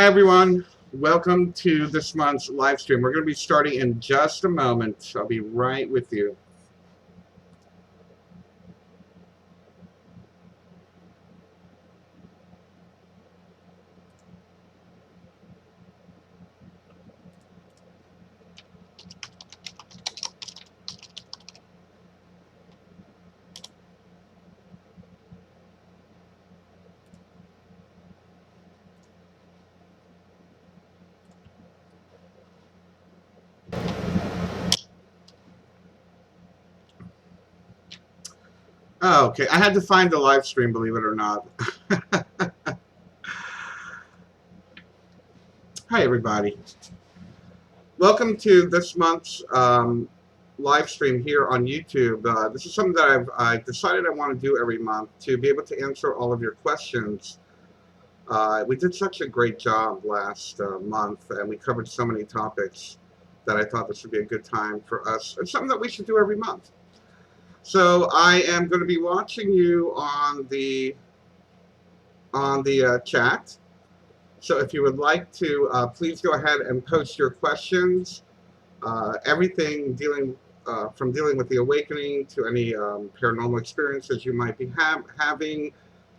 Hi everyone, welcome to this month's live stream. We're going to be starting in just a moment. I'll be right with you. Oh, okay, I had to find the live stream, believe it or not. Hi everybody. Welcome to this month's live stream here on YouTube. This is something that I've decided I want to do every month to be able to answer all of your questions. We did such a great job last month, and we covered so many topics that I thought this would be a good time for us. It's something that we should do every month. So I am going to be watching you on the chat. So if you would like to, please go ahead and post your questions. Everything from dealing with the awakening to any paranormal experiences you might be having,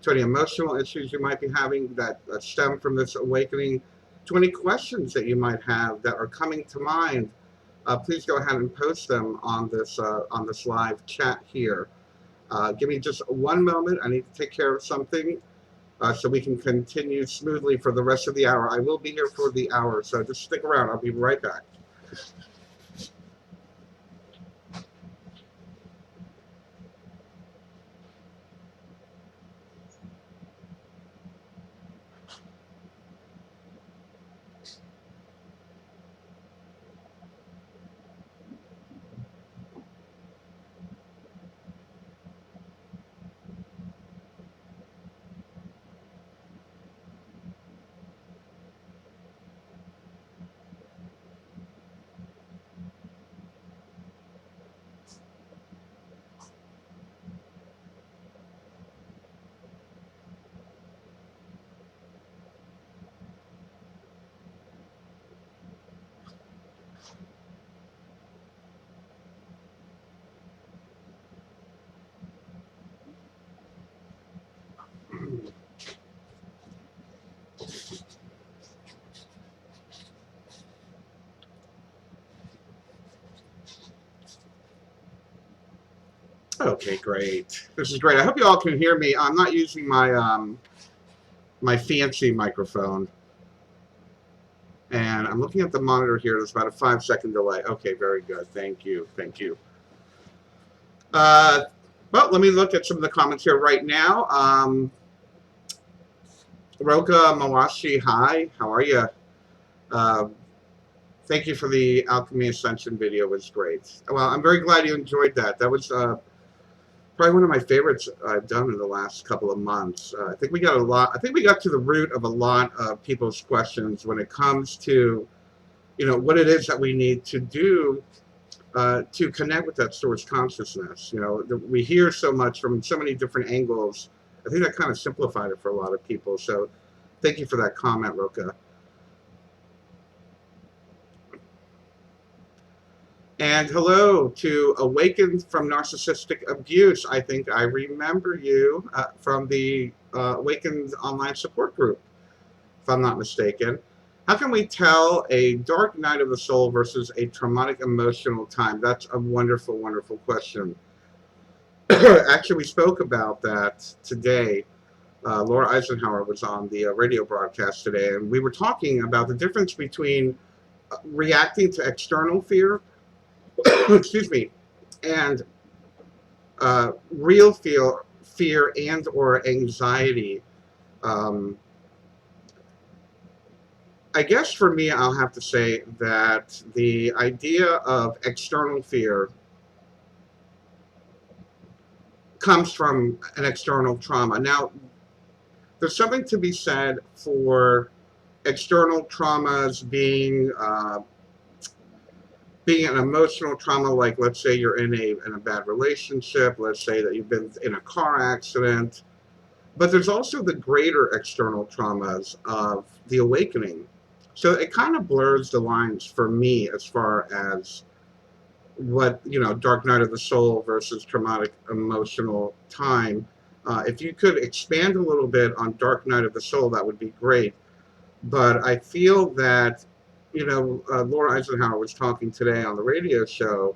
to any emotional issues you might be having that stem from this awakening, to any questions that you might have that are coming to mind. Please go ahead and post them on this live chat here. Give me just one moment. I need to take care of something so we can continue smoothly for the rest of the hour. I will be here for the hour, so just stick around. I'll be right back. Okay, great. This is great. I hope you all can hear me. I'm not using my my fancy microphone, and I'm looking at the monitor here. There's about a 5-second delay. Okay, very good. Thank you. Thank you. Well, let me look at some of the comments here right now. Roka Mawashi, hi. How are you? Thank you for the Alchemy Ascension video. It was great. Well, I'm very glad you enjoyed that. That was probably one of my favorites I've done in the last couple of months. I think we got a lot. I think we got to the root of a lot of people's questions when it comes to, what it is that we need to do to connect with that source consciousness. We hear so much from so many different angles. I think that kind of simplified it for a lot of people. So, thank you for that comment, Roka. And hello to Awakened from Narcissistic Abuse. I think I remember you from the Awakened online support group, if I'm not mistaken. How can we tell a dark night of the soul versus a traumatic emotional time? That's a wonderful, wonderful question. Actually, we spoke about that today. Laura Eisenhower was on the radio broadcast today, and we were talking about the difference between reacting to external fear excuse me, and real fear and or anxiety. I guess for me, I'll have to say that the idea of external fear comes from an external trauma. Now, there's something to be said for external traumas being an emotional trauma, like let's say you're in a bad relationship, let's say that you've been in a car accident, But there's also the greater external traumas of the awakening. So it kind of blurs the lines for me as far as what, dark night of the soul versus traumatic emotional time. If you could expand a little bit on dark night of the soul, that would be great. But I feel that, Laura Eisenhower was talking today on the radio show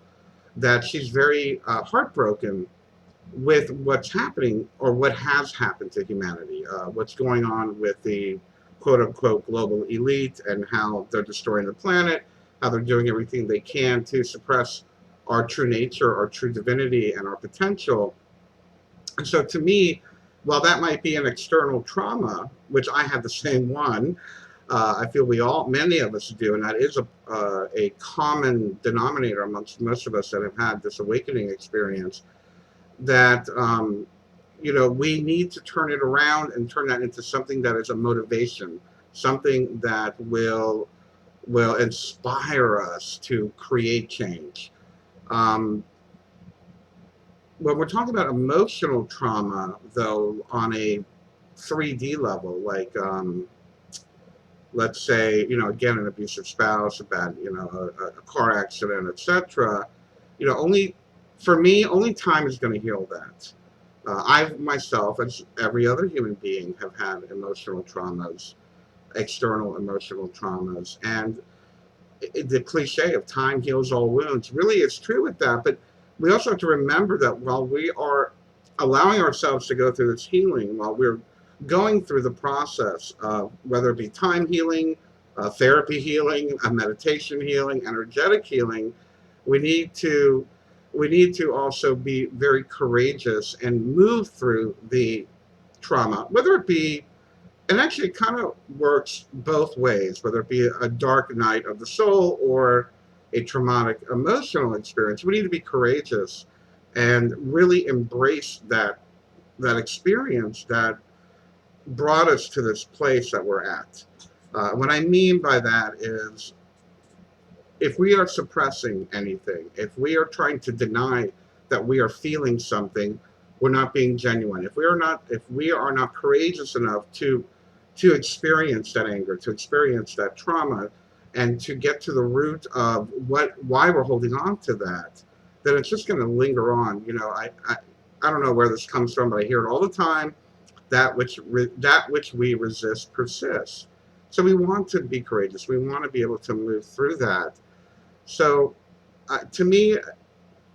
that she's very heartbroken with what's happening or what has happened to humanity, what's going on with the quote unquote global elite and how they're destroying the planet, how they're doing everything they can to suppress our true nature, our true divinity, and our potential. And so to me, while that might be an external trauma, which I have the same one, I feel many of us do, and that is a common denominator amongst most of us that have had this awakening experience, that we need to turn it around and turn that into something that is a motivation, something that will inspire us to create change. Um, when we're talking about emotional trauma, though, on a 3D level, like let's say, again, an abusive spouse, a bad, a car accident, etc. Only for me, only time is going to heal that. I myself, as every other human being, have had emotional traumas, external emotional traumas, and the cliche of time heals all wounds really is true with that. But we also have to remember that while we are allowing ourselves to go through this healing, while we're going through the process of whether it be time healing, therapy healing, meditation healing, energetic healing, we need to also be very courageous and move through the trauma, whether it be, and actually it kind of works both ways, whether it be a dark night of the soul or a traumatic emotional experience. We need to be courageous and really embrace that experience that brought us to this place that we're at. What I mean by that is, if we are suppressing anything, if we are trying to deny that we are feeling something, we're not being genuine. If we are not courageous enough to experience that anger, to experience that trauma, and to get to the root of why we're holding on to that, then it's just going to linger on. I don't know where this comes from, but I hear it all the time. That which we resist persists. So we want to be courageous. We want to be able to move through that. So,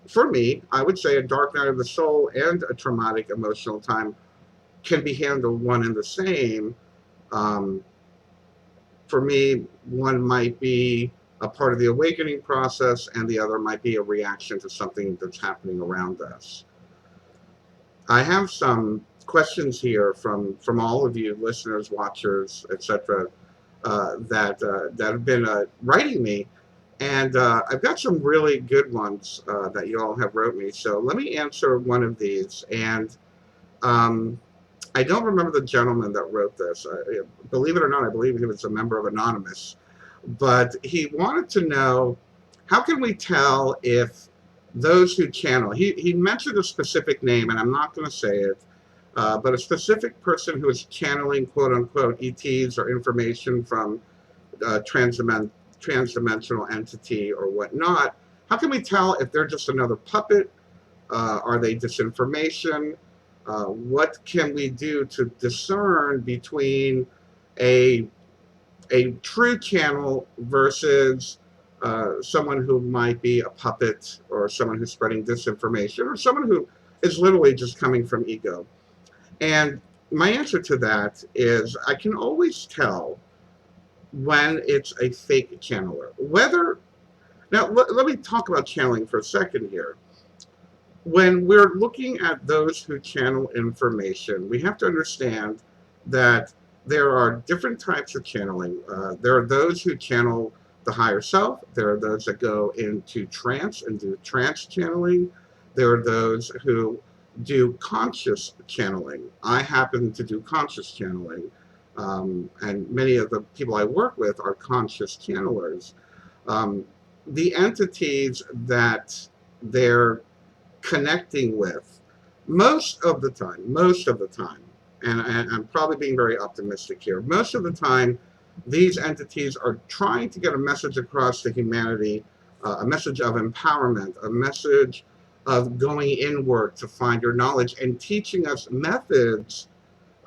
for me, I would say a dark night of the soul and a traumatic emotional time can be handled one and the same. Um, for me, one might be a part of the awakening process, and the other might be a reaction to something that's happening around us. I have some questions here from all of you listeners, watchers, etc., that have been writing me. And I've got some really good ones that you all have wrote me. So let me answer one of these. And I don't remember the gentleman that wrote this. Believe it or not, I believe he was a member of Anonymous. But he wanted to know, how can we tell if those who channel, he mentioned a specific name, and I'm not going to say it, but a specific person who is channeling, quote unquote, ETs or information from transdimensional entity or whatnot. How can we tell if they're just another puppet? Are they disinformation? What can we do to discern between a true channel versus someone who might be a puppet, or someone who's spreading disinformation, or someone who is literally just coming from ego? And my answer to that is, I can always tell when it's a fake channeler. Let me talk about channeling for a second here. When we're looking at those who channel information, we have to understand that there are different types of channeling. There are those who channel the higher self. There are those that go into trance and do trance channeling. There are those who do conscious channeling. I happen to do conscious channeling. And many of the people I work with are conscious channelers. The entities that they're connecting with, most of the time, and I'm probably being very optimistic here. Most of the time, these entities are trying to get a message across to humanity, a message of empowerment, a message of going inward to find your knowledge, and teaching us methods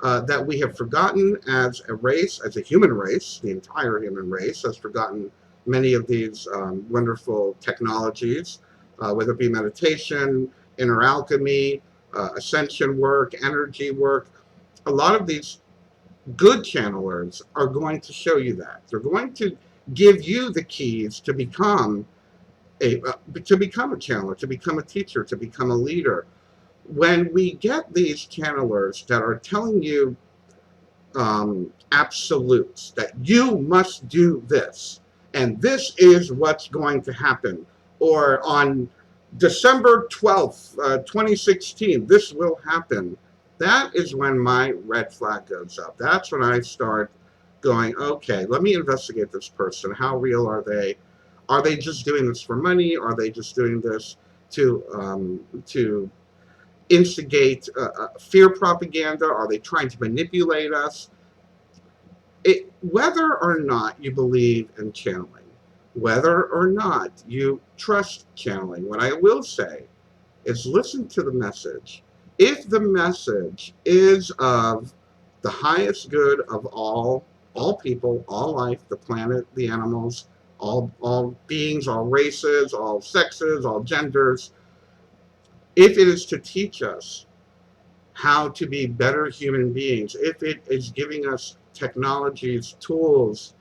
that we have forgotten as a race, as a human race. The entire human race has forgotten many of these wonderful technologies, whether it be meditation, inner alchemy, ascension work, energy work. A lot of these good channelers are going to show you that. They're going to give you the keys to become a channeler, to become a teacher, to become a leader. When we get these channelers that are telling you absolutes, that you must do this, and this is what's going to happen, or on December 12th, 2016, this will happen, that is when my red flag goes up. That's when I start going, okay, let me investigate this person. How real are they? Are they just doing this for money? Are they just doing this to instigate fear propaganda? Are they trying to manipulate us? Whether or not you believe in channeling, whether or not you trust channeling, what I will say is listen to the message. If the message is of the highest good of all people, all life, the planet, the animals, all beings, all races, all sexes, all genders, if it is to teach us how to be better human beings, if it is giving us technologies, tools,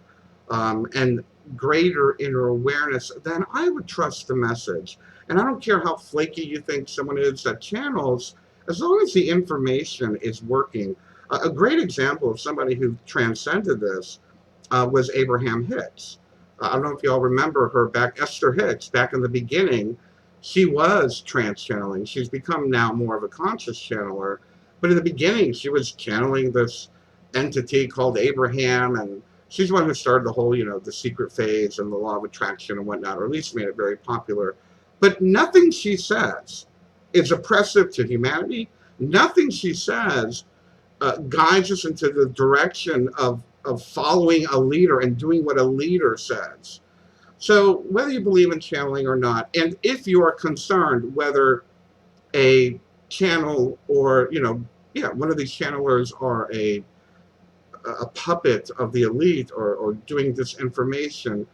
and greater inner awareness, then I would trust the message. And I don't care how flaky you think someone is that channels, as long as the information is working. A great example of somebody who transcended this was Abraham Hicks. I don't know if you all remember her back, Esther Hicks, back in the beginning. She was trance channeling. She's become now more of a conscious channeler. But in the beginning, she was channeling this entity called Abraham, and she's the one who started the whole, the secret phase and the law of attraction and whatnot, or at least made it very popular. But nothing she says is oppressive to humanity. Nothing she says guides us into the direction of following a leader and doing what a leader says. So whether you believe in channeling or not, and if you are concerned whether a channel or, one of these channelers are a puppet of the elite or doing disinformation,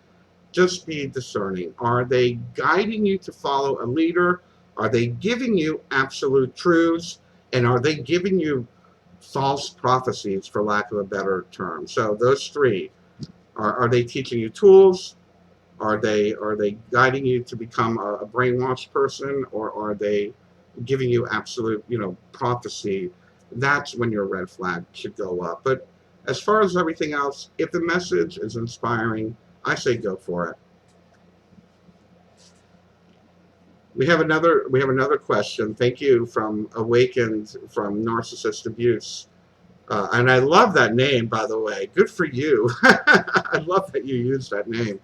just be discerning. Are they guiding you to follow a leader? Are they giving you absolute truths? And are they giving you false prophecies, for lack of a better term? So those three. Are they teaching you tools? Are they guiding you to become a brainwashed person? Or are they giving you absolute, prophecy? That's when your red flag should go up. But as far as everything else, if the message is inspiring, I say go for it. We have another question. Thank you from Awakened from Narcissist Abuse. And I love that name, by the way. Good for you. I love that you use that name.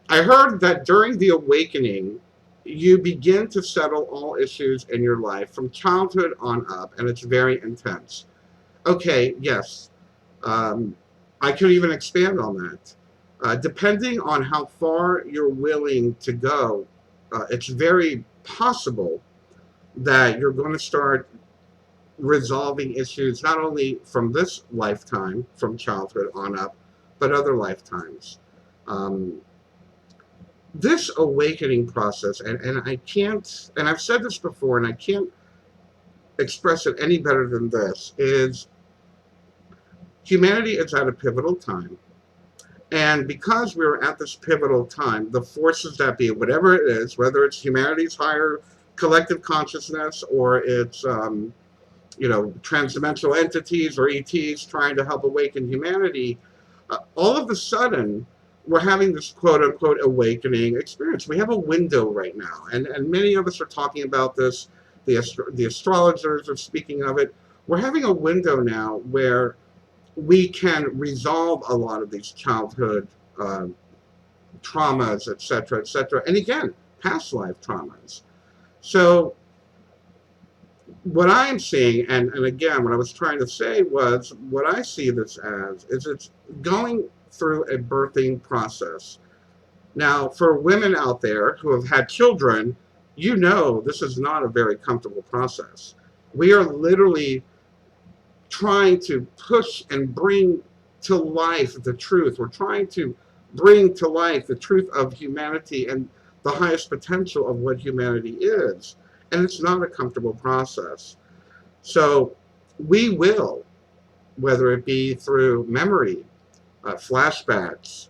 I heard that during the awakening, you begin to settle all issues in your life from childhood on up, and it's very intense. Okay, yes. I could even expand on that. Depending on how far you're willing to go, it's very possible that you're going to start resolving issues not only from this lifetime, from childhood on up, but other lifetimes. This awakening process, and I can't, and I've said this before, and I can't express it any better than this, is humanity is at a pivotal time. And because we're at this pivotal time, the forces that be, whatever it is, whether it's humanity's higher collective consciousness or it's, transdimensional entities or ETs trying to help awaken humanity, all of a sudden, we're having this quote-unquote awakening experience. We have a window right now, and many of us are talking about this. The astrologers are speaking of it. We're having a window now where we can resolve a lot of these childhood traumas, etc., and again, past life traumas. So what I am seeing, and again, what I was trying to say was, what I see this as is it's going through a birthing process. Now, for women out there who have had children, you know this is not a very comfortable process. We are literally trying to push and bring to life the truth. We're trying to bring to life the truth of humanity and the highest potential of what humanity is. And it's not a comfortable process. So we will, whether it be through memory, flashbacks,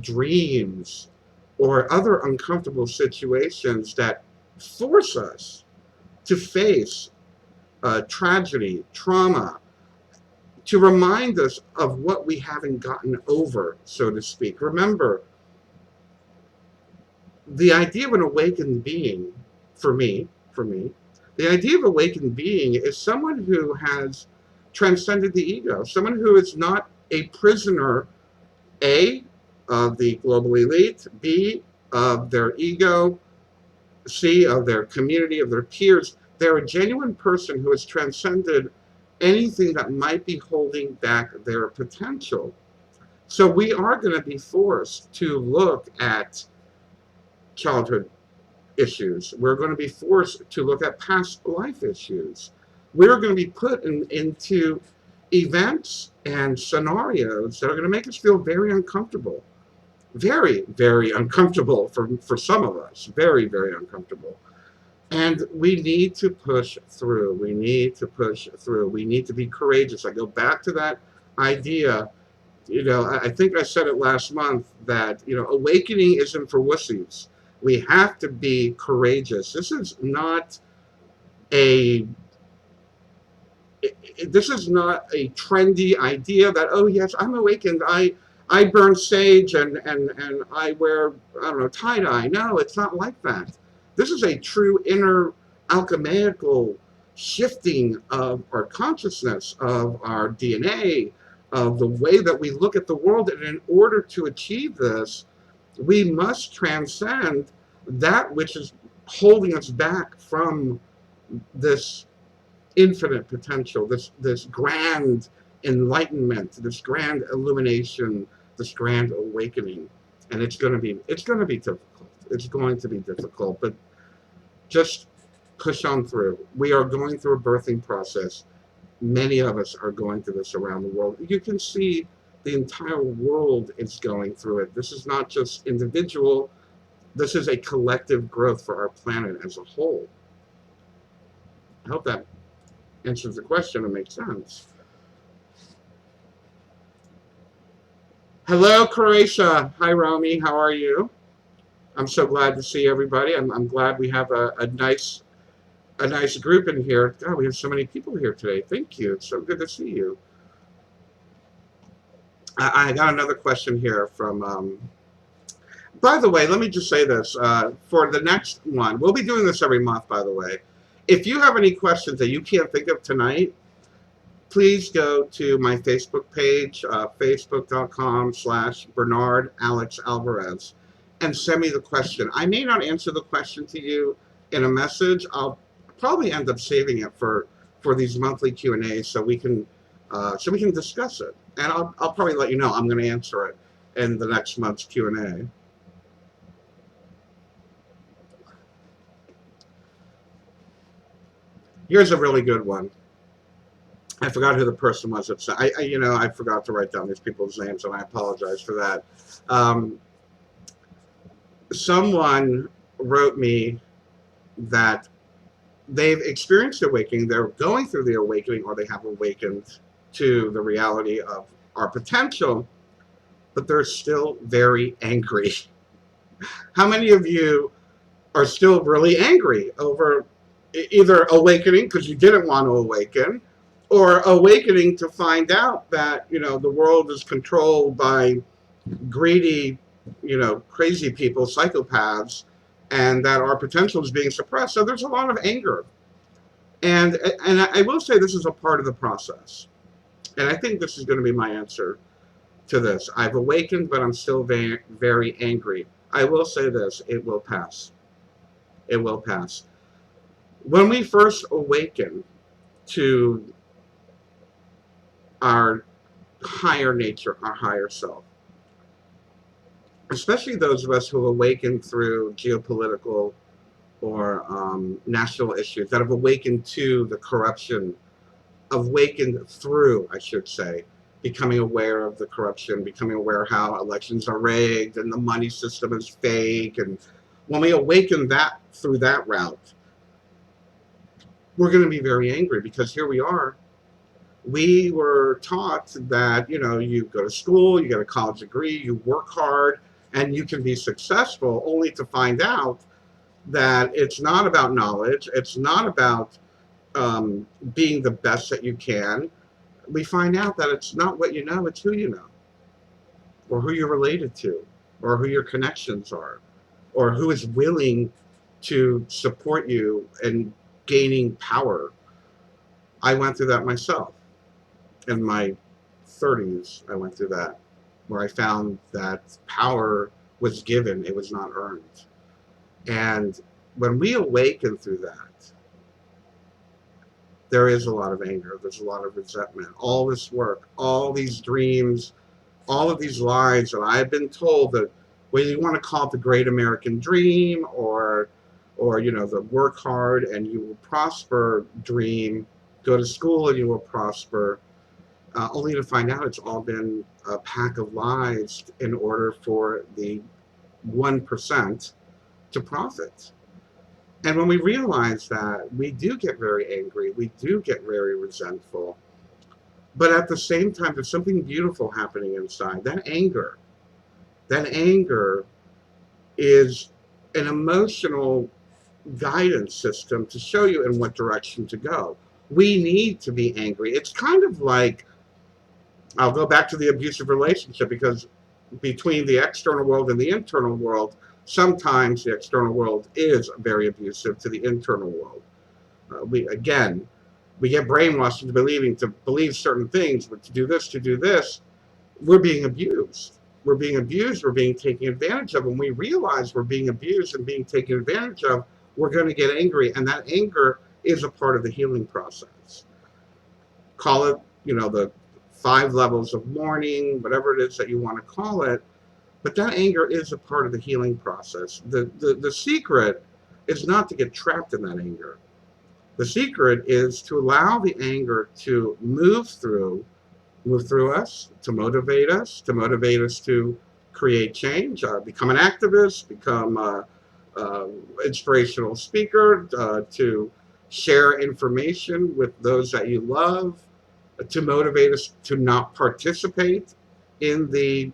dreams, or other uncomfortable situations that force us to face tragedy, trauma, to remind us of what we haven't gotten over, so to speak. Remember, the idea of an awakened being, for me, the idea of awakened being is someone who has transcended the ego, someone who is not a prisoner, A, of the global elite, B, of their ego, C, of their community, of their peers. They're a genuine person who has transcended anything that might be holding back their potential. So we are going to be forced to look at childhood issues. We're going to be forced to look at past life issues. We're going to be put into events and scenarios that are going to make us feel very uncomfortable. Very, very uncomfortable for some of us. Very, very uncomfortable. And we need to push through. We need to push through. We need to be courageous. I go back to that idea. I think I said it last month that, awakening isn't for wussies. We have to be courageous. A this is not a trendy idea that, oh yes, I'm awakened. I burn sage and I wear, I don't know, tie-dye. No, it's not like that. This is a true inner alchemical shifting of our consciousness, of our DNA, of the way that we look at the world. And in order to achieve this, we must transcend that which is holding us back from this infinite potential, this grand enlightenment, this grand illumination, this grand awakening. And it's going to be difficult. It's going to be difficult, but just push on through. We are going through a birthing process. Many of us are going through this around the world. You can see the entire world is going through it. This is not just individual. This is a collective growth for our planet as a whole. I hope that answers the question and makes sense. Hello, Croatia. Hi, Romy. How are you? I'm so glad to see everybody. I'm glad we have a nice group in here. God, we have so many people here today. Thank you. It's so good to see you. I got another question here from. By the way, let me just say this. For the next one, we'll be doing this every month, by the way. If you have any questions that you can't think of tonight, please go to my Facebook page, facebook.com/Bernard Alex Alvarez, and send me the question. I may not answer the question to you in a message. I'll probably end up saving it for these monthly Q&As so we can discuss it. And I'll probably let you know I'm going to answer it in the next month's Q&A. Here's a really good one. I forgot who the person was that said. I forgot to write down these people's names, and I apologize for that. Someone wrote me that they've experienced awakening. They're going through the awakening, or they have awakened to the reality of our potential, but they're still very angry. How many of you are still really angry over either awakening because you didn't want to awaken, or awakening to find out that, the world is controlled by greedy, crazy people, psychopaths, and that our potential is being suppressed? So there's a lot of anger. And I will say this is a part of the process. And I think this is going to be my answer to this. I've awakened, but I'm still very, very angry. I will say this, it will pass. It will pass. When we first awaken to our higher nature, our higher self, especially those of us who awaken through geopolitical or national issues that have awakened to the corruption, awakened through, I should say, becoming aware of the corruption, becoming aware how elections are rigged and the money system is fake. And when we awaken that through that route, we're going to be very angry because here we are. We were taught that, you know, you go to school, you get a college degree, you work hard, and you can be successful, only to find out that it's not about knowledge. It's not about being the best that you can. We find out that it's not what you know, it's who you know, or who you're related to, or who your connections are, or who is willing to support you in gaining power. I went through that myself. In my 30s, I went through that, where I found that power was given, it was not earned. And when we awaken through that, there is a lot of anger, there's a lot of resentment, all this work, all these dreams, all of these lies that I've been told, that whether you want to call it the great American dream, or you know, the work hard and you will prosper dream, go to school and you will prosper, only to find out it's all been a pack of lies in order for the 1% to profit. And when we realize that, we do get very angry, we do get very resentful. But at the same time, there's something beautiful happening inside. That anger is an emotional guidance system to show you in what direction to go. We need to be angry. It's kind of like, I'll go back to the abusive relationship, because between the external world and the internal world, sometimes the external world is very abusive to the internal world. We get brainwashed into believe certain things, but to do this, we're being abused. We're being abused. We're being taken advantage of. When we realize we're being abused and being taken advantage of, we're going to get angry, and that anger is a part of the healing process. Call it, you know, the 5 levels of mourning, whatever it is that you want to call it. But that anger is a part of the healing process. The secret is not to get trapped in that anger. The secret is to allow the anger to move through us, to motivate us to create change, become an activist, become uh, inspirational speaker, to share information with those that you love, to motivate us to not participate in the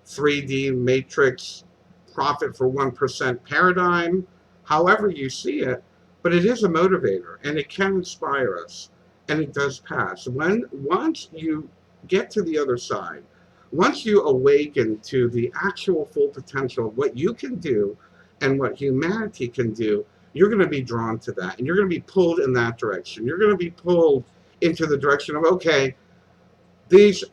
3D matrix profit for 1% paradigm, however you see it. But it is a motivator, and it can inspire us, and it does pass. Once you get to the other side, once you awaken to the actual full potential of what you can do and what humanity can do, you're going to be drawn to that, and you're going to be pulled in that direction. You're going to be pulled into the direction of, okay, these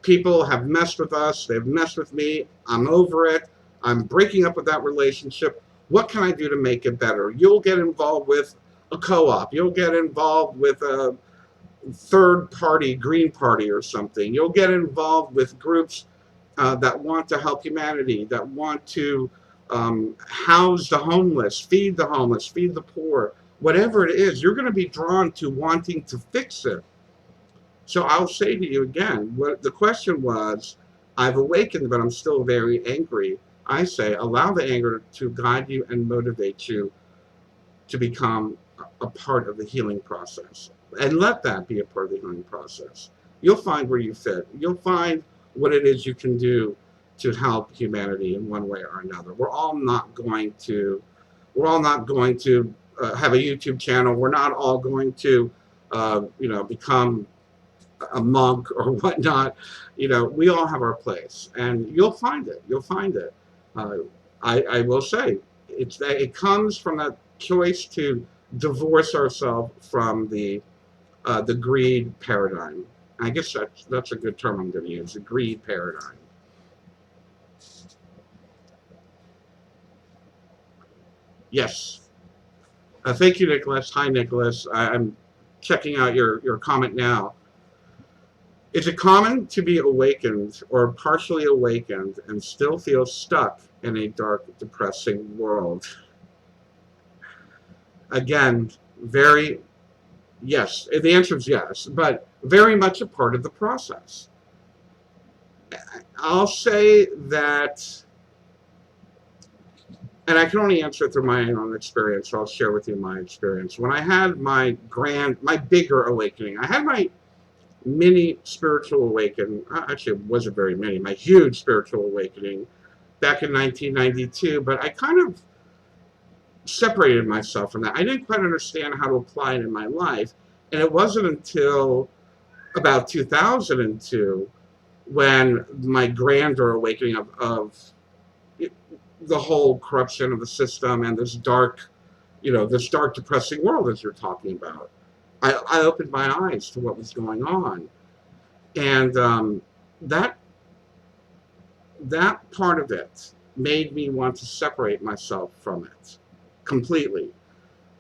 people have messed with us, they've messed with me, I'm over it, I'm breaking up with that relationship. What can I do to make it better? You'll get involved with a co-op, you'll get involved with a third party, Green Party or something. You'll get involved with groups that want to help humanity, that want to house the homeless, feed the poor. Whatever it is, you're going to be drawn to wanting to fix it. So I'll say to you again, what the question was, I've awakened, but I'm still very angry. I say, allow the anger to guide you and motivate you to become a part of the healing process. And let that be a part of the healing process. You'll find where you fit. You'll find what it is you can do to help humanity in one way or another. We're all not going to have a YouTube channel. We're not all going to, become a monk or whatnot. We all have our place, and you'll find it. You'll find it. Uh, I will say, it comes from that choice to divorce ourselves from the greed paradigm. I guess that's a good term I'm going to use, the greed paradigm. Yes. Thank you, Nicholas. Hi, Nicholas. I'm checking out your comment now. Is it common to be awakened or partially awakened and still feel stuck in a dark, depressing world? Again, very yes. The answer is yes, but very much a part of the process. I'll say that, and I can only answer through my own experience, so I'll share with you my experience. When I had my bigger awakening, I had my mini spiritual awakening. Actually, it wasn't very many. My huge spiritual awakening back in 1992, but I kind of separated myself from that. I didn't quite understand how to apply it in my life, and it wasn't until about 2002 when my grander awakening of the whole corruption of the system and this dark, depressing world that you're talking about. I opened my eyes to what was going on, and that that part of it made me want to separate myself from it completely.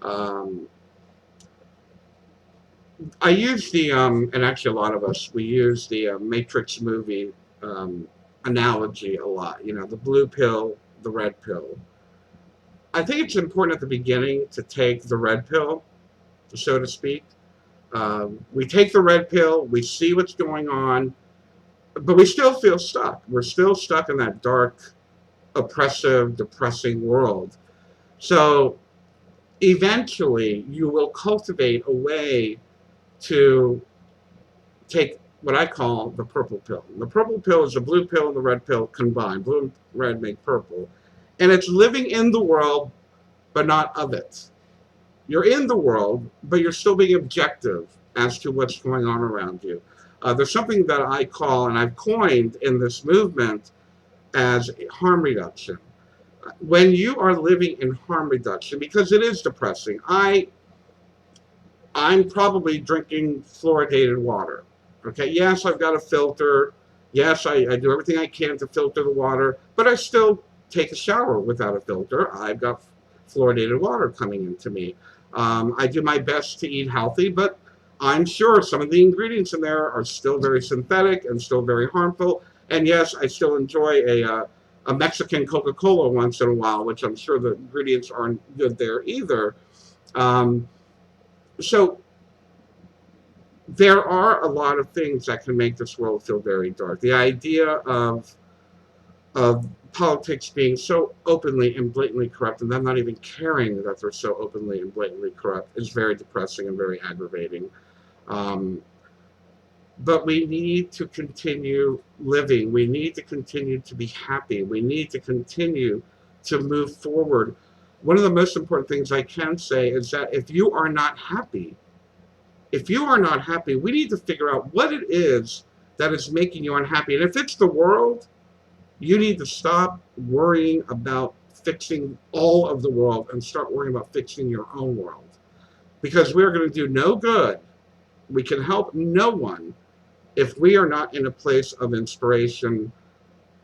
Um, I use and actually a lot of us, we use the Matrix movie um, analogy a lot. You know, the blue pill, the red pill. I think it's important at the beginning to take the red pill, so to speak. We take the red pill, we see what's going on, but we still feel stuck. We're still stuck in that dark, oppressive, depressing world. So eventually, you will cultivate a way to take what I call the purple pill. The purple pill is the blue pill and the red pill combined. Blue and red make purple. And it's living in the world, but not of it. You're in the world, but you're still being objective as to what's going on around you. There's something that I call, and I've coined in this movement, as harm reduction. When you are living in harm reduction, because it is depressing, I'm probably drinking fluoridated water. Okay, yes, I've got a filter. Yes, I do everything I can to filter the water, but I still take a shower without a filter. I've got fluoridated water coming into me. I do my best to eat healthy, but I'm sure some of the ingredients in there are still very synthetic and still very harmful. And yes, I still enjoy a Mexican Coca-Cola once in a while, which I'm sure the ingredients aren't good there either. Um, so there are a lot of things that can make this world feel very dark. The idea of politics being so openly and blatantly corrupt, and them not even caring that they're so openly and blatantly corrupt, is very depressing and very aggravating. Um, but we need to continue living. We need to continue to be happy. We need to continue to move forward. One of the most important things I can say is that if you are not happy, we need to figure out what it is that is making you unhappy. And if it's the world, you need to stop worrying about fixing all of the world and start worrying about fixing your own world. Because we are going to do no good. We can help no one if we are not in a place of inspiration,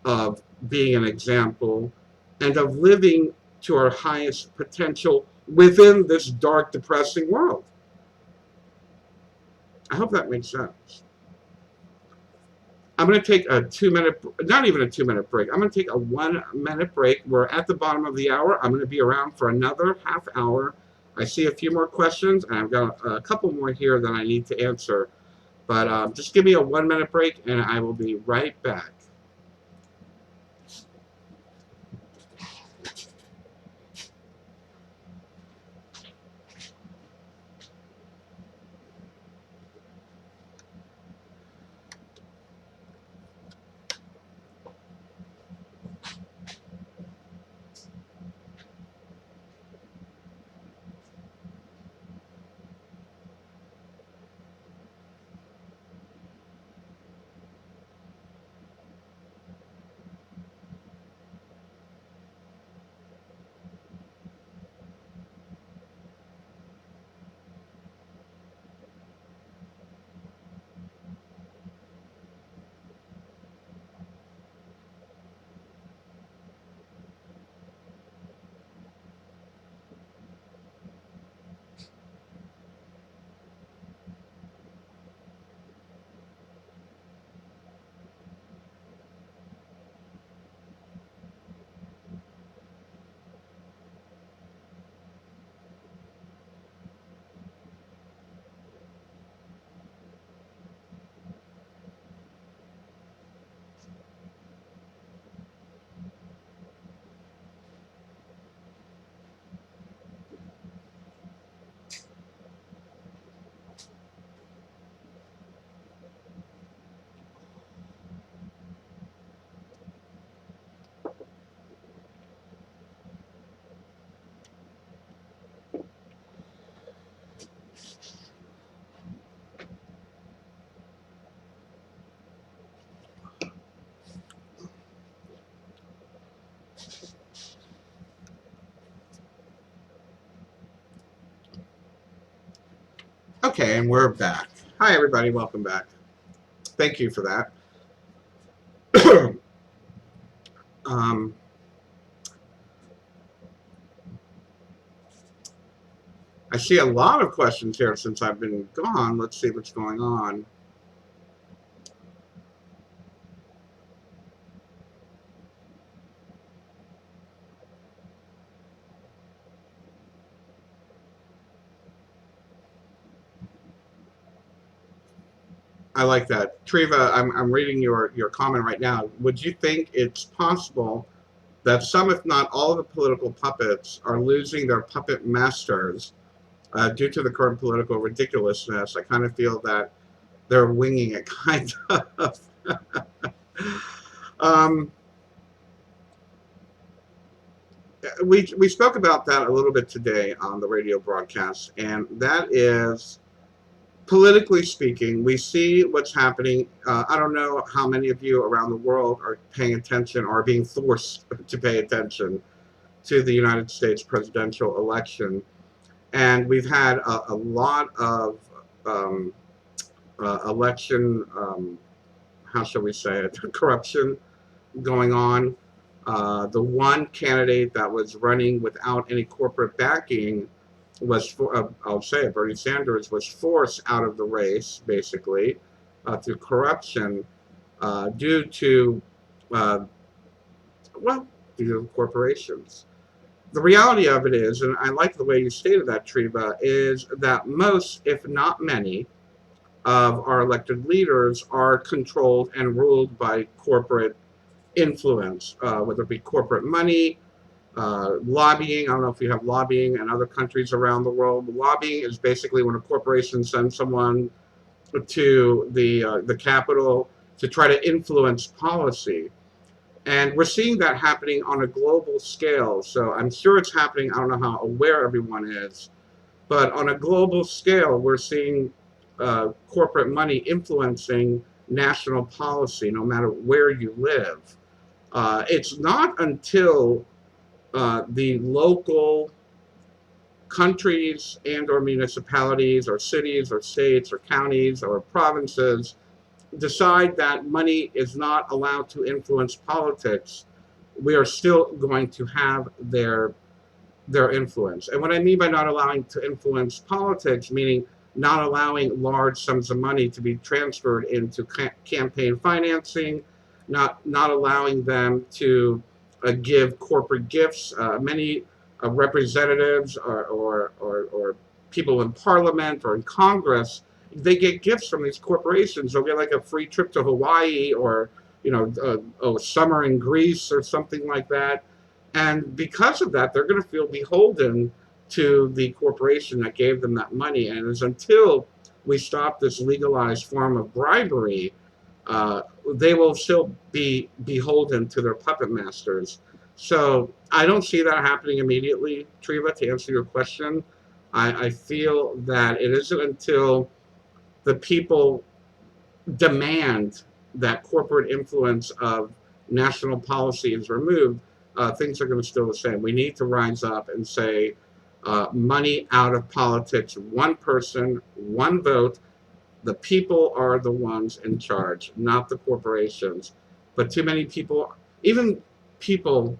of being an example, and of living to our highest potential within this dark, depressing world. I hope that makes sense. I'm going to take a 2 minute, not even a 2 minute break. I'm going to take a 1 minute break. We're at the bottom of the hour. I'm going to be around for another half hour. I see a few more questions, and I've got a couple more here that I need to answer. But just give me a 1 minute break, and I will be right back. Okay, and we're back. Hi, everybody. Welcome back. Thank you for that. um, I see a lot of questions here since I've been gone. Let's see what's going on. I like that. Triva, I'm reading your comment right now. Would you think it's possible that some, if not all, of the political puppets are losing their puppet masters due to the current political ridiculousness? I kind of feel that they're winging it, kind of. um, we spoke about that a little bit today on the radio broadcast, and that is, politically speaking, we see what's happening. I don't know how many of you around the world are paying attention or are being forced to pay attention to the United States presidential election. And we've had a lot of um, election, how shall we say it, corruption going on. The one candidate that was running without any corporate backing was, I'll say it, Bernie Sanders was forced out of the race, basically, through corruption due to, uh, well, due to corporations. The reality of it is, and I like the way you stated that, Triva, is that most, if not many, of our elected leaders are controlled and ruled by corporate influence, whether it be corporate money, lobbying. I don't know if you have lobbying in other countries around the world. Lobbying is basically when a corporation sends someone to the capital to try to influence policy. And we're seeing that happening on a global scale. So I'm sure it's happening. I don't know how aware everyone is, but on a global scale, we're seeing corporate money influencing national policy, no matter where you live. It's not until the local countries and or municipalities or cities or states or counties or provinces decide that money is not allowed to influence politics, we are still going to have their influence. And what I mean by not allowing to influence politics, meaning not allowing large sums of money to be transferred into campaign financing, not allowing them to give corporate gifts. Many representatives or people in parliament or in Congress, they get gifts from these corporations. They'll get like a free trip to Hawaii or a summer in Greece or something like that. And because of that, they're going to feel beholden to the corporation that gave them that money. And it's until we stop this legalized form of bribery, they will still be beholden to their puppet masters. So I don't see that happening immediately, Triva, to answer your question. I feel that it isn't until the people demand that corporate influence of national policy is removed, things are going to stay the same. We need to rise up and say, money out of politics, one person, one vote. The people are the ones in charge, not the corporations. But too many people, even people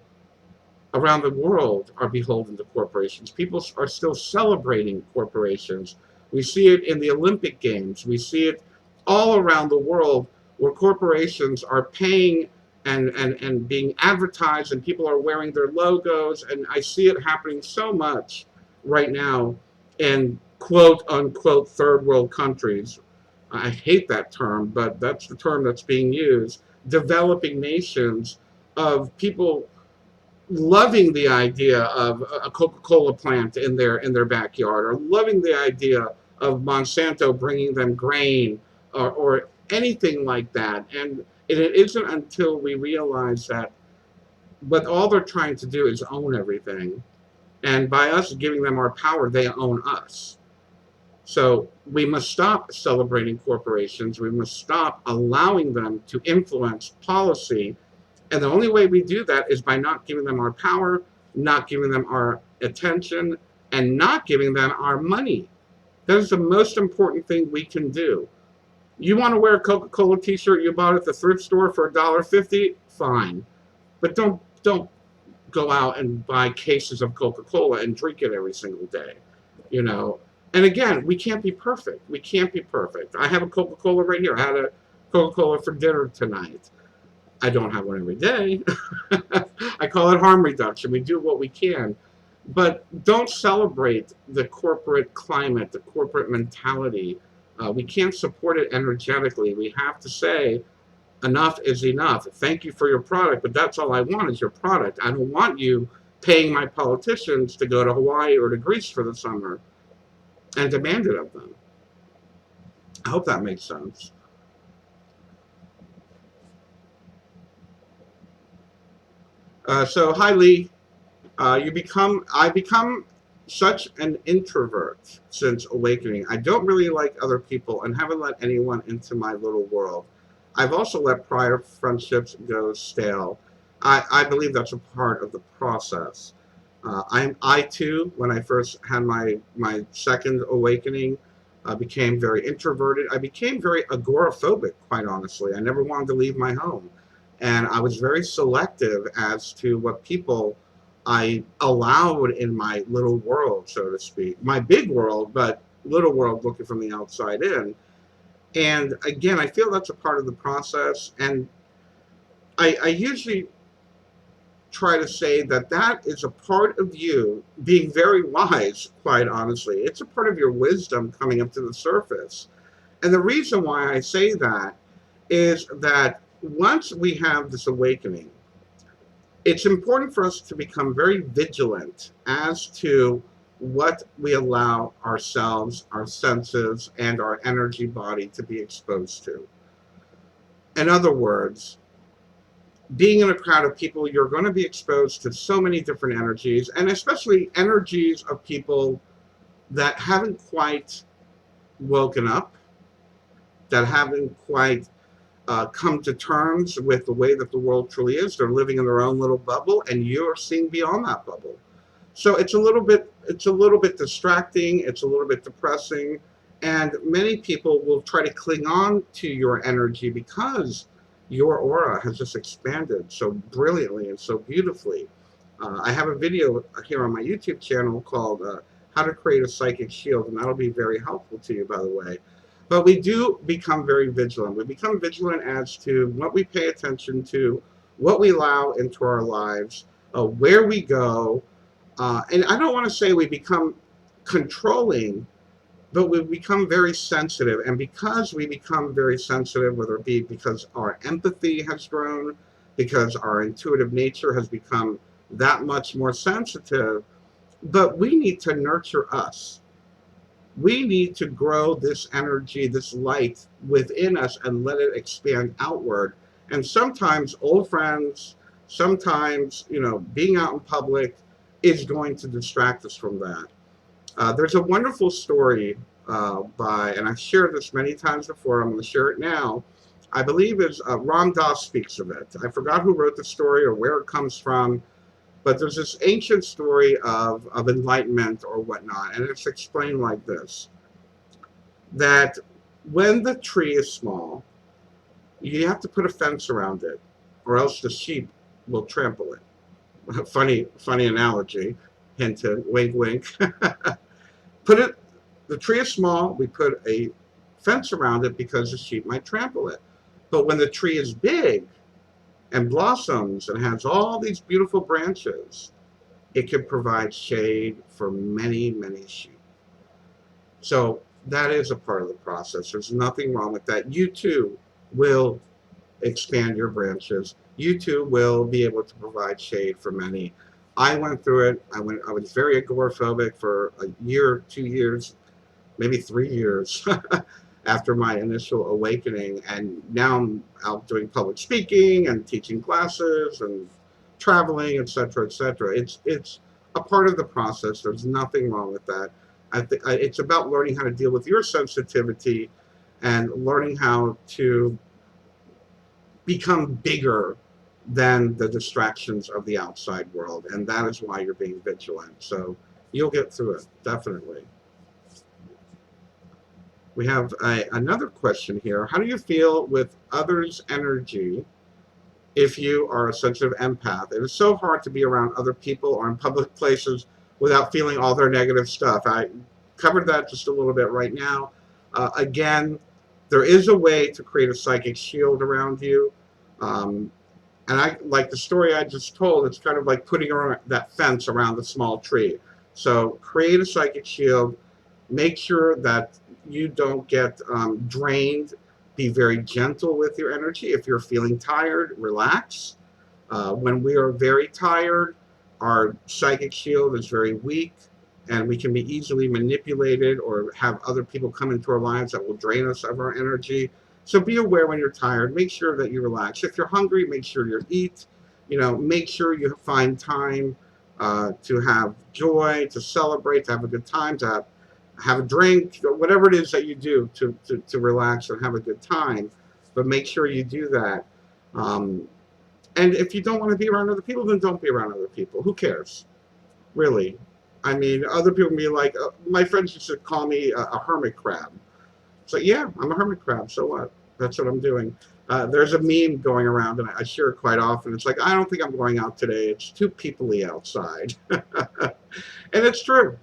around the world, are beholden to corporations. People are still celebrating corporations. We see it in the Olympic Games. We see it all around the world where corporations are paying and being advertised, and people are wearing their logos. And I see it happening so much right now in quote unquote third world countries. I hate that term, but that's the term that's being used. Developing nations, of people loving the idea of a Coca-Cola plant in their backyard, or loving the idea of Monsanto bringing them grain, or anything like that. And it isn't until we realize that what all they're trying to do is own everything, and by us giving them our power, they own us. So we must stop celebrating corporations. We must stop allowing them to influence policy. And the only way we do that is by not giving them our power, not giving them our attention, and not giving them our money. That is the most important thing we can do. You want to wear a Coca-Cola t-shirt you bought at the thrift store for $1.50? Fine. But don't go out and buy cases of Coca-Cola and drink it every single day. You know. And again, we can't be perfect. We can't be perfect. I have a Coca-Cola right here. I had a Coca-Cola for dinner tonight. I don't have one every day. I call it harm reduction. We do what we can. But don't celebrate the corporate climate, the corporate mentality. We can't support it energetically. We have to say, enough is enough. Thank you for your product, but that's all I want is your product. I don't want you paying my politicians to go to Hawaii or to Greece for the summer and demand it of them. I hope that makes sense. So, hi Lee. I become such an introvert since awakening. I don't really like other people and haven't let anyone into my little world. I've also let prior friendships go stale. I believe that's a part of the process. I too, when I first had my second awakening, became very introverted. I became very agoraphobic, quite honestly. I never wanted to leave my home. And I was very selective as to what people I allowed in my little world, so to speak. My big world, but little world looking from the outside in. And again, I feel that's a part of the process. And I usually try to say that that is a part of you being very wise, quite honestly. It's a part of your wisdom coming up to the surface. And the reason why I say that is that once we have this awakening, it's important for us to become very vigilant as to what we allow ourselves, our senses, and our energy body to be exposed to. In other words, being in a crowd of people, you're going to be exposed to so many different energies, and especially energies of people that haven't quite woken up, that haven't quite come to terms with the way that the world truly is. They're living in their own little bubble, and you're seeing beyond that bubble. So it's a little bit distracting. It's a little bit depressing, and many people will try to cling on to your energy because your aura has just expanded so brilliantly and so beautifully. I have a video here on my YouTube channel called "How to Create a Psychic Shield," and that'll be very helpful to you, by the way. But we do become very vigilant. We become vigilant as to what we pay attention to, what we allow into our lives, where we go, and I don't want to say we become controlling, but we become very sensitive. And because we become very sensitive, whether it be because our empathy has grown, because our intuitive nature has become that much more sensitive, but we need to nurture us. We need to grow this energy, this light within us and let it expand outward. And sometimes old friends, sometimes, being out in public is going to distract us from that. There's a wonderful story and I've shared this many times before. I'm going to share it now. I believe it's Ram Dass speaks of it. I forgot who wrote the story or where it comes from, but there's this ancient story of enlightenment or whatnot, and it's explained like this: that when the tree is small, you have to put a fence around it, or else the sheep will trample it. Funny analogy. Hint, hint, wink, wink. Put it. The tree is small. We put a fence around it because the sheep might trample it. But when the tree is big and blossoms and has all these beautiful branches, it can provide shade for many, many sheep. So that is a part of the process. There's nothing wrong with that. You too will expand your branches. You too will be able to provide shade for many. I went through it. I was very agoraphobic for a year, 2 years, maybe 3 years after my initial awakening. And now I'm out doing public speaking and teaching classes and traveling, etc., etc. It's a part of the process. There's nothing wrong with that. It's about learning how to deal with your sensitivity and learning how to become bigger than the distractions of the outside world. And that is why you're being vigilant. So you'll get through it, definitely. We have another question here. How do you feel with others' energy if you are a sensitive empath? It is so hard to be around other people or in public places without feeling all their negative stuff. I covered that just a little bit right now. Again, there is a way to create a psychic shield around you. Um, and I like the story I just told. It's kind of like putting that fence around the small tree. So create a psychic shield. Make sure that you don't get drained. Be very gentle with your energy. If you're feeling tired, relax. When we are very tired, our psychic shield is very weak, and we can be easily manipulated or have other people come into our lives that will drain us of our energy. So be aware when you're tired. Make sure that you relax. If you're hungry, make sure you eat. Make sure you find time to have joy, to celebrate, to have a good time, to have a drink, whatever it is that you do to relax and have a good time. But make sure you do that. And if you don't want to be around other people, then don't be around other people. Who cares? Really. I mean, other people be like, my friends used to call me a hermit crab. So yeah, I'm a hermit crab. So what? That's what I'm doing. There's a meme going around, and I share it quite often. It's like, I don't think I'm going out today. It's too peoply outside. And it's true.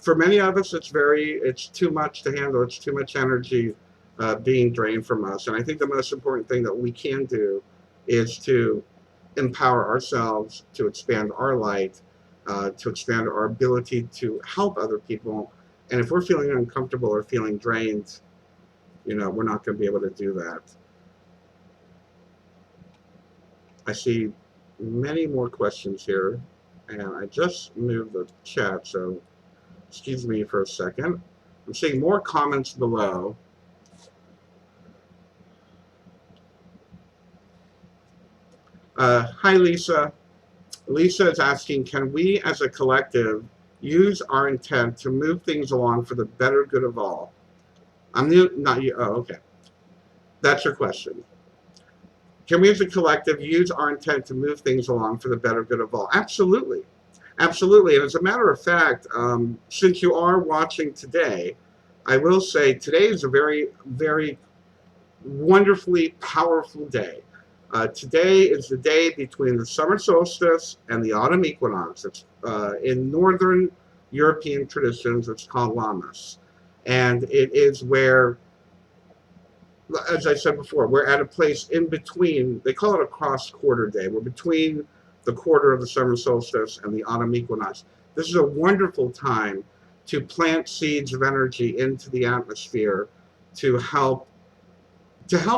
For many of us, it's too much to handle. It's too much energy being drained from us. And I think the most important thing that we can do is to empower ourselves, to expand our light, to expand our ability to help other people. And if we're feeling uncomfortable or feeling drained, we're not going to be able to do that. I see many more questions here, and I just moved the chat, so excuse me for a second. I'm seeing more comments below. Hi, Lisa. Lisa is asking, can we as a collective use our intent to move things along for the better good of all? Not you. Oh, okay. That's your question. Can we as a collective use our intent to move things along for the better good of all? Absolutely. Absolutely. And as a matter of fact, since you are watching today, I will say today is a very, very wonderfully powerful day. Today is the day between the summer solstice and the autumn equinox. It's in northern European traditions, it's called Lammas. And it is where, as I said before, we're at a place in between. They call it a cross-quarter day. We're between the quarter of the summer solstice and the autumn equinox. This is a wonderful time to plant seeds of energy into the atmosphere to help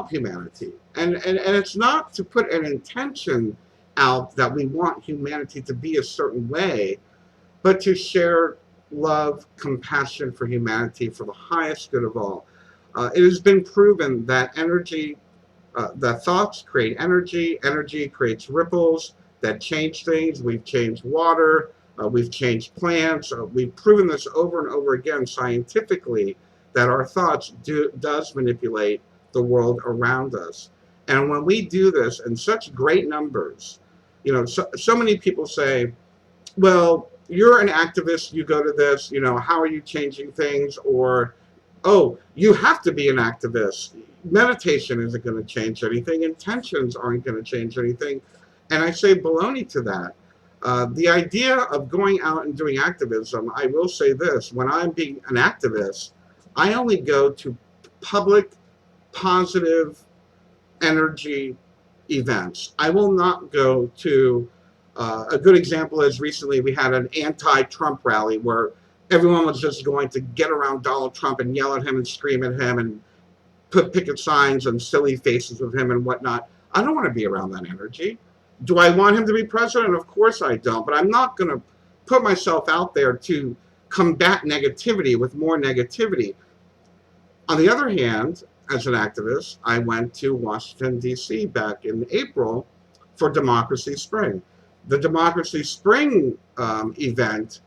humanity. And it's not to put an intention out that we want humanity to be a certain way, but to share love, compassion for humanity for the highest good of all. It has been proven that energy, that thoughts create energy, energy creates ripples that change things. We've changed water, we've changed plants. We've proven this over and over again scientifically that our thoughts does manipulate the world around us. And when we do this in such great numbers, so many people say, well, you're an activist, you go to this, how are you changing things? Or, oh, you have to be an activist. Meditation isn't going to change anything. Intentions aren't going to change anything. And I say baloney to that. The idea of going out and doing activism, I will say this, when I'm being an activist, I only go to public, positive energy events. I will not go to, a good example is recently we had an anti-Trump rally where everyone was just going to get around Donald Trump and yell at him and scream at him and put picket signs and silly faces of him and whatnot. I don't want to be around that energy. Do I want him to be president? Of course I don't, but I'm not going to put myself out there to combat negativity with more negativity. On the other hand, as an activist, I went to Washington, D.C. back in April for Democracy Spring. The Democracy Spring event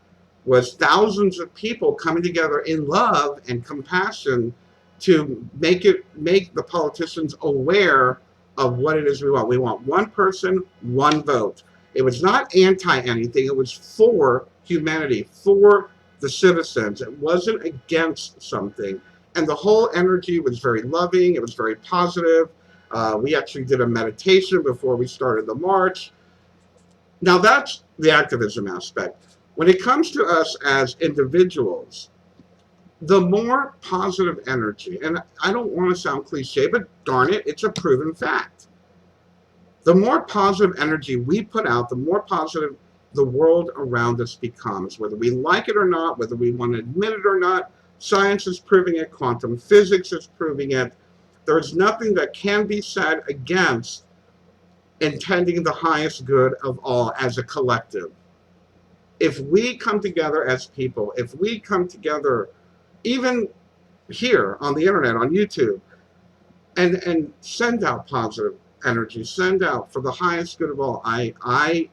was thousands of people coming together in love and compassion to make the politicians aware of what it is we want. We want one person, one vote. It was not anti-anything. It was for humanity, for the citizens. It wasn't against something. And the whole energy was very loving. It was very positive. We actually did a meditation before we started the march. Now that's the activism aspect. When it comes to us as individuals, the more positive energy, and I don't want to sound cliche, but darn it, it's a proven fact. The more positive energy we put out, the more positive the world around us becomes, whether we like it or not, whether we want to admit it or not. Science is proving it, quantum physics is proving it. There's nothing that can be said against intending the highest good of all as a collective. If we come together as people, if we come together, even here on the internet, on YouTube, and send out positive energy, send out for the highest good of all. I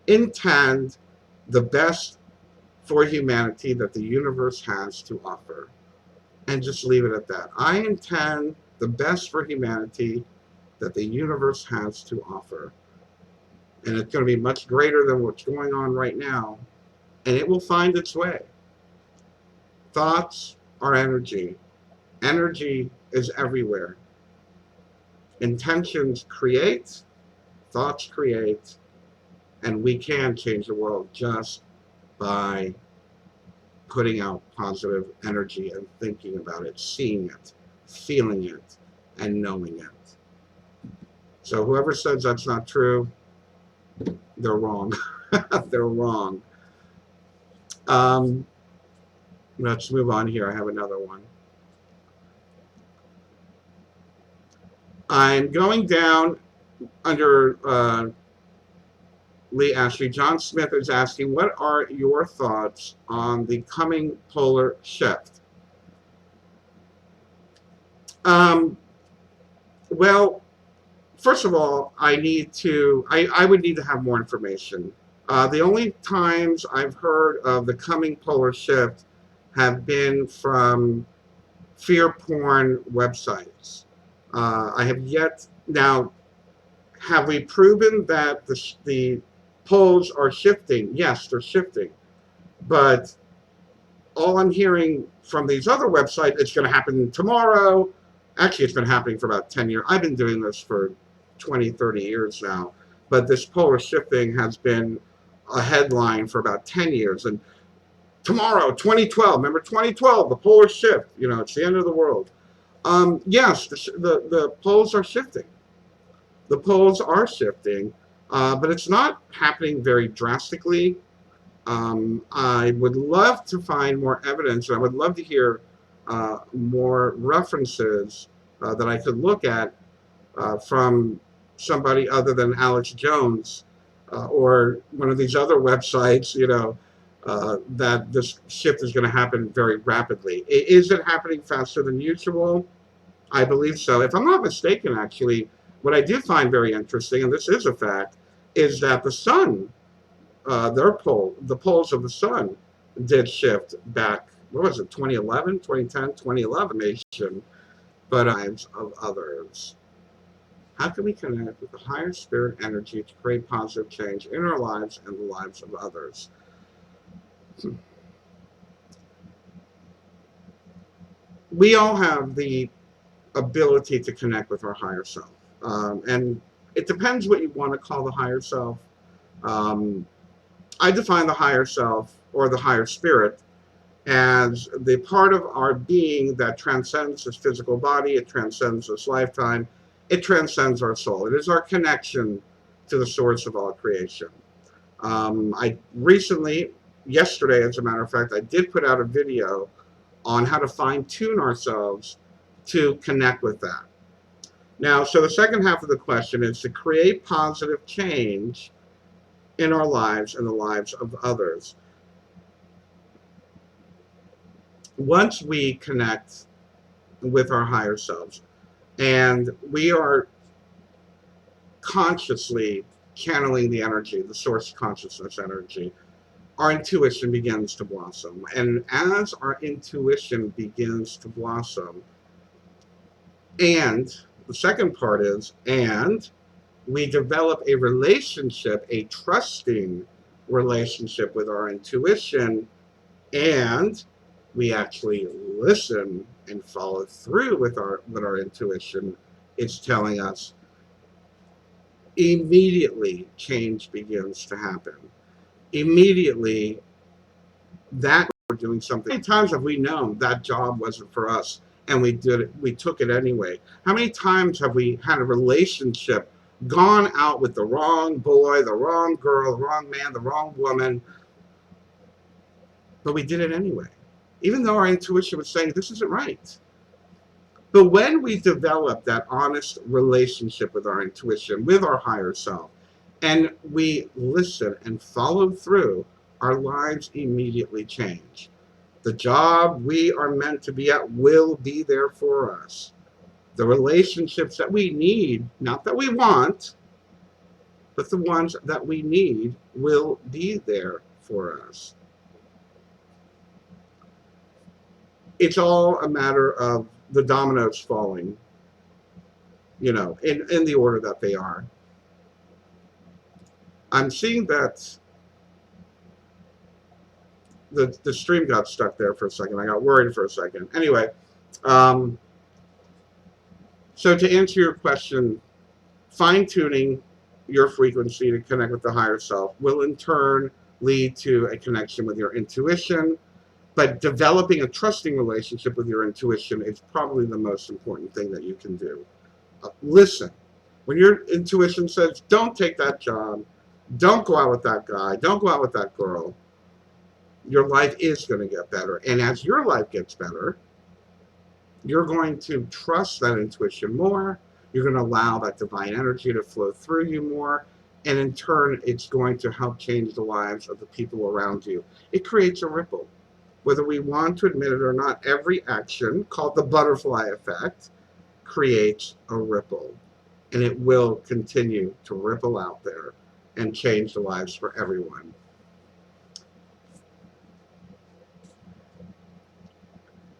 intend the best for humanity that the universe has to offer. And just leave it at that. I intend the best for humanity that the universe has to offer. And it's going to be much greater than what's going on right now. And it will find its way. Thoughts are energy. Energy is everywhere. Intentions create, thoughts create, and we can change the world just by putting out positive energy and thinking about it, seeing it, feeling it, and knowing it. So whoever says that's not true, they're wrong. They're wrong. Let's move on here. I have another one. I'm going down under Lee Ashley. John Smith is asking, what are your thoughts on the coming polar shift? Well, first of all, I would need to have more information. The only times I've heard of the coming polar shift have been from fear porn websites. I have yet, now, have we proven that the poles are shifting? Yes, they're shifting. But all I'm hearing from these other websites, it's going to happen tomorrow. Actually, it's been happening for about 10 years. I've been doing this for 20, 30 years now. But this polar shifting has been a headline for about 10 years. And tomorrow, 2012, remember 2012, the polar shift, it's the end of the world. Yes, the poles are shifting. The poles are shifting, but it's not happening very drastically. I would love to find more evidence, and I would love to hear more references that I could look at from somebody other than Alex Jones or one of these other websites, that this shift is going to happen very rapidly. Is it happening faster than usual? I believe so. If I'm not mistaken, actually, what I do find very interesting, and this is a fact, is that the sun, the poles of the sun did shift back, what was it, 2011, 2010, 2011 nation, but lives of others. How can we connect with the higher spirit energy to create positive change in our lives and the lives of others? We all have the ability to connect with our higher self. And it depends what you want to call the higher self. I define the higher self or the higher spirit as the part of our being that transcends this physical body, it transcends this lifetime, it transcends our soul. It is our connection to the source of all creation. I recently, yesterday as a matter of fact, I did put out a video on how to fine-tune ourselves to connect with that. Now, so the second half of the question is to create positive change in our lives and the lives of others. Once we connect with our higher selves and we are consciously channeling the energy, the source consciousness energy, our intuition begins to blossom. And as our intuition begins to blossom, and the second part is, and we develop a relationship, a trusting relationship with our intuition, and we actually listen and follow through with what our intuition is telling us, immediately change begins to happen. Immediately, that we're doing something. How many times have we known that job wasn't for us and we took it anyway? How many times have we had a relationship, gone out with the wrong boy, the wrong girl, the wrong man, the wrong woman, but we did it anyway, even though our intuition was saying this isn't right? But when we develop that honest relationship with our intuition, with our higher self, and we listen and follow through, our lives immediately change. The job we are meant to be at will be there for us. The relationships that we need, not that we want, but the ones that we need, will be there for us. It's all a matter of the dominoes falling, in the order that they are. I'm seeing that the stream got stuck there for a second. I got worried for a second. Anyway, so to answer your question, fine-tuning your frequency to connect with the higher self will in turn lead to a connection with your intuition, but developing a trusting relationship with your intuition is probably the most important thing that you can do. Listen. When your intuition says, don't take that job, don't go out with that guy, don't go out with that girl, your life is going to get better. And as your life gets better, you're going to trust that intuition more. You're going to allow that divine energy to flow through you more. And in turn, it's going to help change the lives of the people around you. It creates a ripple. Whether we want to admit it or not, every action, called the butterfly effect, creates a ripple. And it will continue to ripple out there and change the lives for everyone.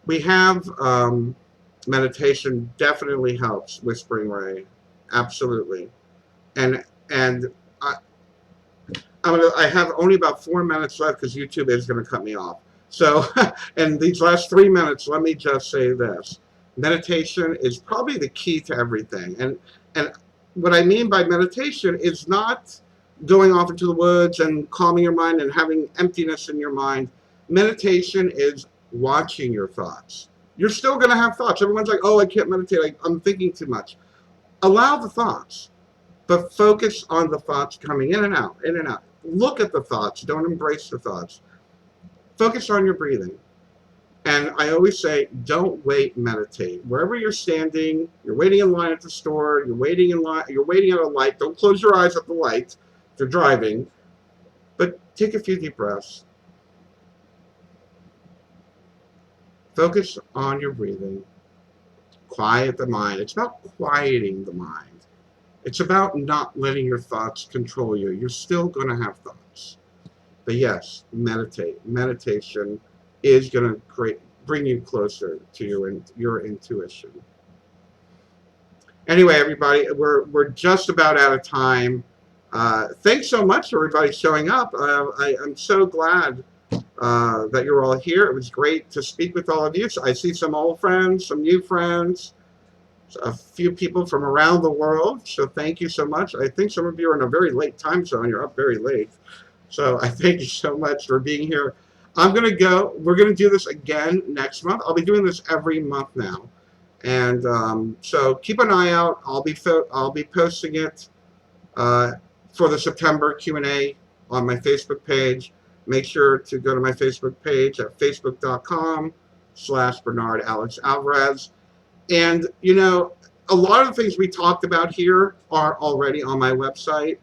We have meditation definitely helps with Spring Ray, absolutely, and I have only about 4 minutes left because YouTube is going to cut me off. So, and these last 3 minutes, let me just say this: meditation is probably the key to everything. And what I mean by meditation is not going off into the woods and calming your mind and having emptiness in your mind. Meditation is watching your thoughts. You're still going to have thoughts. Everyone's like, oh, I can't meditate. I'm thinking too much. Allow the thoughts, but focus on the thoughts coming in and out, in and out. Look at the thoughts. Don't embrace the thoughts. Focus on your breathing. And I always say, don't wait, meditate. Wherever you're standing, you're waiting in line at the store, you're waiting in line, you're waiting at a light. Don't close your eyes at the light if you're driving, but take a few deep breaths. Focus on your breathing. Quiet the mind. It's about quieting the mind. It's about not letting your thoughts control you. You're still going to have thoughts. But yes, meditate. Meditation is going to bring you closer to your intuition. Anyway, everybody, we're just about out of time. Thanks so much for everybody showing up. I'm so glad that you're all here. It was great to speak with all of you. So I see some old friends, some new friends, a few people from around the world. So thank you so much. I think some of you are in a very late time zone. You're up very late. So I thank you so much for being here. I'm going to go. We're going to do this again next month. I'll be doing this every month now. And so keep an eye out. I'll be posting it for the September Q&A on my Facebook page. Make sure to go to my Facebook page at facebook.com/Bernard Alex Alvarez. And, a lot of the things we talked about here are already on my website.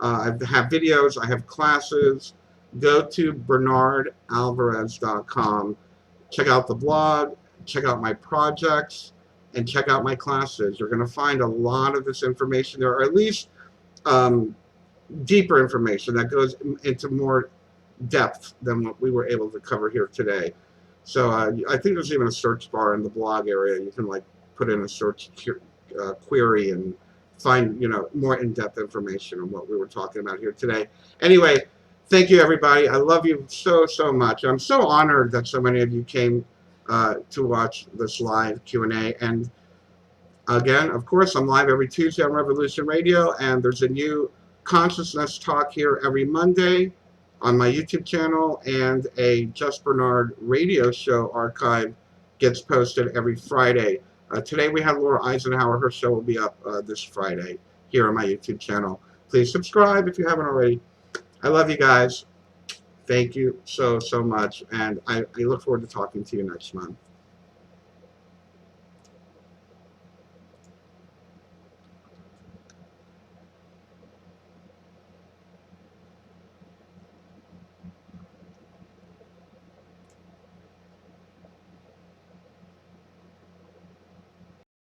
I have videos. I have classes. Go to bernardalvarez.com. Check out the blog. Check out my projects. And check out my classes. You're going to find a lot of this information there, or at least deeper information that goes into more depth than what we were able to cover here today. So I think there's even a search bar in the blog area. You can put in a search query and find more in-depth information on what we were talking about here today. Anyway, Thank you, everybody. I love you so, so much. I'm so honored that so many of you came to watch this live Q&A. And again, of course, I'm live every Tuesday on Revolution Radio, and there's a new consciousness talk here every Monday on my YouTube channel, and a Just Bernard radio show archive gets posted every Friday. Today we have Laura Eisenhower. Her show will be up this Friday here on my YouTube channel. Please subscribe if you haven't already. I love you guys. Thank you so, so much, and I look forward to talking to you next month.